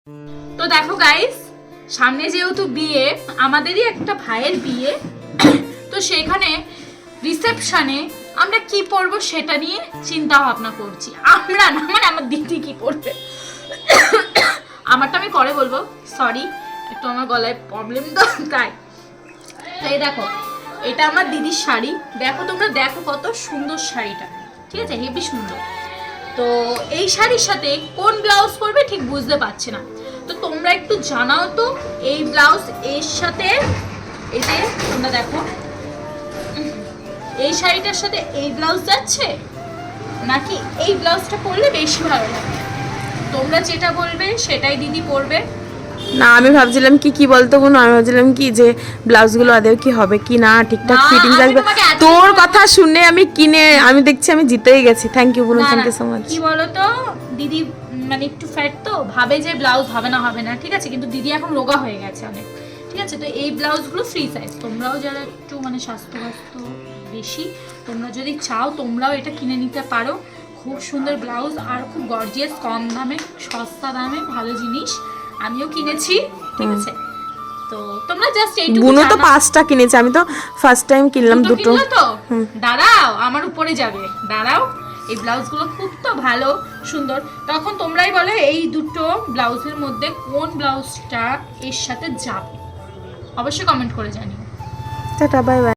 তো দেখো গাইস, সামনে যেহেতু বিয়ে, আমাদেরই একটা ভাইয়ের বিয়ে, তো সেখানে রিসেপশনে আমরা কি পরবো সেটা নিয়ে চিন্তা ভাবনা করছি। আমরা না, মানে আমার দিদি কি পরবে, আমারটা আমি পরে বলবো, সরি একটু আমার গলায় প্রবলেম তো তাই। তো এই দেখো, এটা আমার দিদির শাড়ি, দেখো তোমরা, দেখো কত সুন্দর শাড়িটা, ঠিক আছে, হেবি সুন্দর। তো এই শাড়ির সাথে কোন ব্লাউজ পরবে ঠিক বুঝতে পারছি না, তো তোমরা একটু জানাও তো এই ব্লাউজ এর সাথে, এই যে তোমরা দেখো এই শাড়িটার সাথে এই ব্লাউজ যাচ্ছে নাকি এই ব্লাউজটা পরলে বেশি ভালো লাগবে। তোমরা যেটা বলবে সেটাই দিদি পরবে। না আমি ভাবছিলাম কি বলতো বোন, আমি ভাবছিলাম কি যে ব্লাউজগুলো আদেও কি হবে কি না, ঠিকঠাক না, ফিটিংস আমি আসবে। তোমাকে এত তোর কথা শুনে আমি কিনে, আমি দেখছি আমি জিতেই গেছি। থ্যাংক ইউ বোন, না, থ্যাংক না, ইউ সো মাচ। কি বলতো দিদি, মানে একটু ফ্যাট তো, ভাবে যে ব্লাউজ হবে না, ঠিক আছে, কিন্তু দিদি এখন রোগা হয়ে গেছে অনেক, ঠিক আছে। তো এই ব্লাউজগুলো ফ্রি সাইজ, তোমরাও যারা একটু মানে স্বাস্থ্য বেশি, তোমরা যদি চাও তোমরাও এটা কিনে নিতে পারো। খুব সুন্দর ব্লাউজ আর খুব গর্জিয়াস, কম দামে, সস্তা দামে ভালো জিনিস, আমিও কিনেছি, ঠিক আছে। তো তোমরা জাস্ট এইটুকু বুনু তো জানাও। 5টা কিনেছে, আমি তো ফার্স্ট টাইম কিনলাম দুটো। কিনলে তো দাঁড়াও, আমার উপরে যাবে, দাঁড়াও। এই ব্লাউজগুলো খুব তো ভালো সুন্দর, তখন তোমরাই বলো এই দুটো ব্লাউজের মধ্যে কোন ব্লাউজটা এর সাথে যাবে, অবশ্যই কমেন্ট করে জানিও। Tata, bye bye.